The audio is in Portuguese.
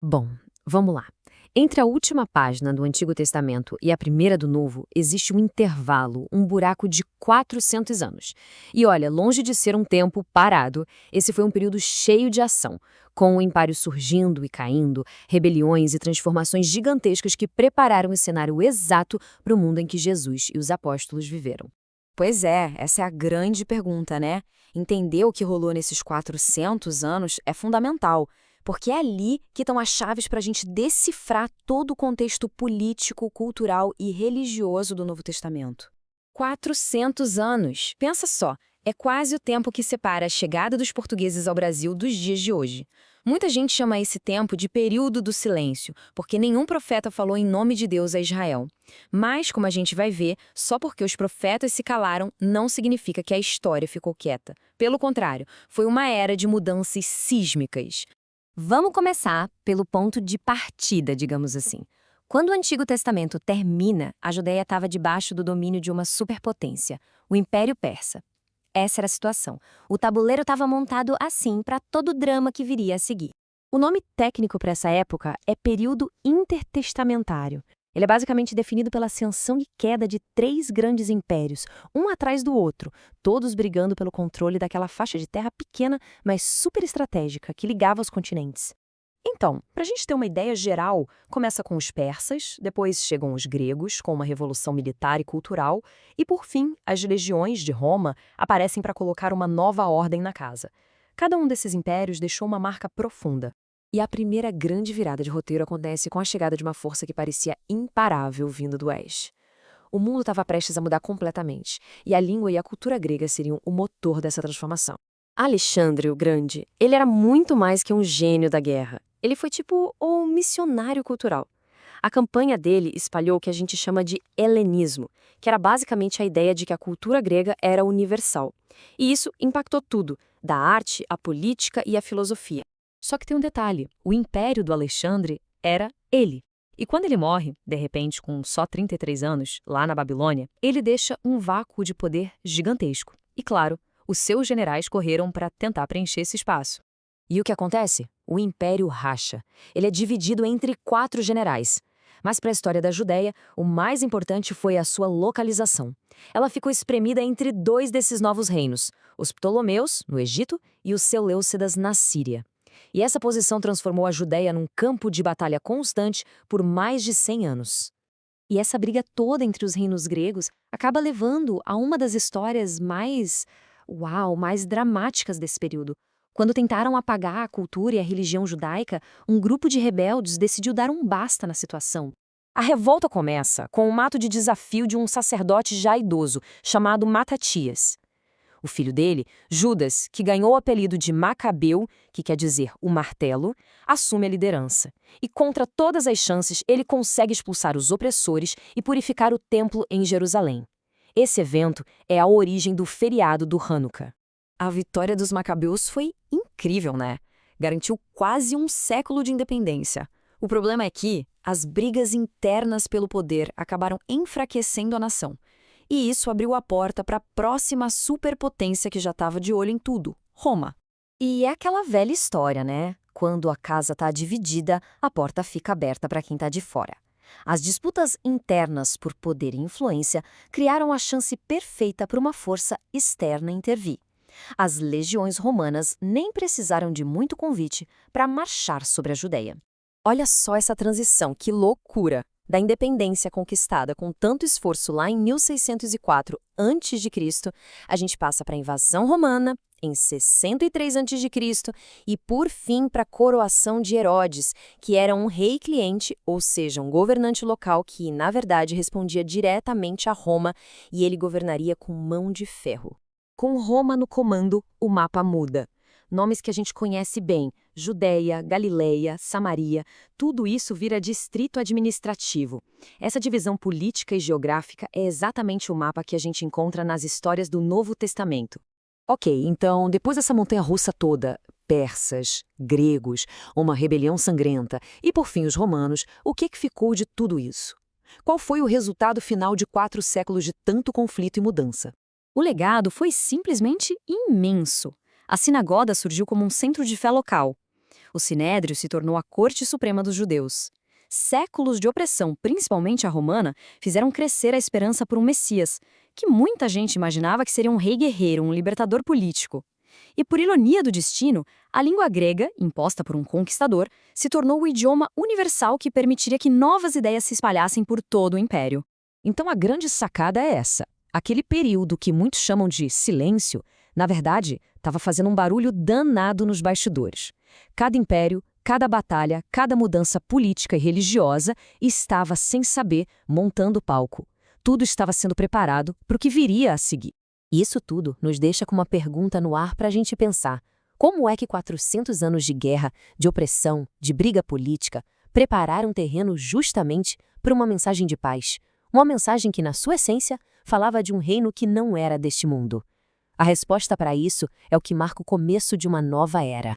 Bom, vamos lá. Entre a última página do Antigo Testamento e a primeira do Novo, existe um intervalo, um buraco de 400 anos. E olha, longe de ser um tempo parado, esse foi um período cheio de ação, com o império surgindo e caindo, rebeliões e transformações gigantescas que prepararam o cenário exato para o mundo em que Jesus e os apóstolos viveram. Pois é, essa é a grande pergunta, né? Entender o que rolou nesses 400 anos é fundamental, porque é ali que estão as chaves para a gente decifrar todo o contexto político, cultural e religioso do Novo Testamento. 400 anos! Pensa só, é quase o tempo que separa a chegada dos portugueses ao Brasil dos dias de hoje. Muita gente chama esse tempo de período do silêncio, porque nenhum profeta falou em nome de Deus a Israel. Mas, como a gente vai ver, só porque os profetas se calaram não significa que a história ficou quieta. Pelo contrário, foi uma era de mudanças sísmicas. Vamos começar pelo ponto de partida, digamos assim. Quando o Antigo Testamento termina, a Judéia estava debaixo do domínio de uma superpotência, o Império Persa. Essa era a situação. O tabuleiro estava montado assim para todo o drama que viria a seguir. O nome técnico para essa época é período intertestamentário. Ele é basicamente definido pela ascensão e queda de três grandes impérios, um atrás do outro, todos brigando pelo controle daquela faixa de terra pequena, mas super estratégica, que ligava os continentes. Então, para a gente ter uma ideia geral, começa com os persas, depois chegam os gregos, com uma revolução militar e cultural, e por fim, as legiões de Roma aparecem para colocar uma nova ordem na casa. Cada um desses impérios deixou uma marca profunda. E a primeira grande virada de roteiro acontece com a chegada de uma força que parecia imparável vindo do oeste. O mundo estava prestes a mudar completamente, e a língua e a cultura grega seriam o motor dessa transformação. Alexandre o Grande, ele era muito mais que um gênio da guerra. Ele foi tipo um missionário cultural. A campanha dele espalhou o que a gente chama de helenismo, que era basicamente a ideia de que a cultura grega era universal. E isso impactou tudo, da arte, à política e à filosofia. Só que tem um detalhe, o império do Alexandre era ele. E quando ele morre, de repente com só 33 anos, lá na Babilônia, ele deixa um vácuo de poder gigantesco. E claro, os seus generais correram para tentar preencher esse espaço. E o que acontece? O império racha. Ele é dividido entre 4 generais. Mas para a história da Judéia, o mais importante foi a sua localização. Ela ficou espremida entre 2 desses novos reinos, os Ptolomeus, no Egito, e os Seleucidas, na Síria. E essa posição transformou a Judéia num campo de batalha constante por mais de 100 anos. E essa briga toda entre os reinos gregos acaba levando a uma das histórias mais dramáticas desse período. Quando tentaram apagar a cultura e a religião judaica, um grupo de rebeldes decidiu dar um basta na situação. A revolta começa com um ato de desafio de um sacerdote já idoso, chamado Matatias. O filho dele, Judas, que ganhou o apelido de Macabeu, que quer dizer o martelo, assume a liderança. E contra todas as chances, ele consegue expulsar os opressores e purificar o templo em Jerusalém. Esse evento é a origem do feriado do Hanukkah. A vitória dos Macabeus foi incrível, né? Garantiu quase um século de independência. O problema é que as brigas internas pelo poder acabaram enfraquecendo a nação. E isso abriu a porta para a próxima superpotência que já estava de olho em tudo, Roma. E é aquela velha história, né? Quando a casa está dividida, a porta fica aberta para quem está de fora. As disputas internas por poder e influência criaram a chance perfeita para uma força externa intervir. As legiões romanas nem precisaram de muito convite para marchar sobre a Judéia. Olha só essa transição, que loucura! Da independência conquistada com tanto esforço lá em 1604 a.C., a gente passa para a invasão romana em 63 a.C. e, por fim, para a coroação de Herodes, que era um rei cliente, ou seja, um governante local que, na verdade, respondia diretamente a Roma e ele governaria com mão de ferro. Com Roma no comando, o mapa muda. Nomes que a gente conhece bem, Judéia, Galileia, Samaria, tudo isso vira distrito administrativo. Essa divisão política e geográfica é exatamente o mapa que a gente encontra nas histórias do Novo Testamento. Ok, então, depois dessa montanha-russa toda, persas, gregos, uma rebelião sangrenta e, por fim, os romanos, o que ficou de tudo isso? Qual foi o resultado final de 4 séculos de tanto conflito e mudança? O legado foi simplesmente imenso. A sinagoga surgiu como um centro de fé local. O Sinédrio se tornou a Corte Suprema dos Judeus. Séculos de opressão, principalmente a romana, fizeram crescer a esperança por um Messias, que muita gente imaginava que seria um rei guerreiro, um libertador político. E por ironia do destino, a língua grega, imposta por um conquistador, se tornou o idioma universal que permitiria que novas ideias se espalhassem por todo o império. Então a grande sacada é essa. Aquele período que muitos chamam de silêncio, na verdade, estava fazendo um barulho danado nos bastidores. Cada império, cada batalha, cada mudança política e religiosa estava, sem saber, montando o palco. Tudo estava sendo preparado para o que viria a seguir. E isso tudo nos deixa com uma pergunta no ar para a gente pensar. Como é que 400 anos de guerra, de opressão, de briga política, prepararam terreno justamente para uma mensagem de paz? Uma mensagem que, na sua essência, falava de um reino que não era deste mundo. A resposta para isso é o que marca o começo de uma nova era.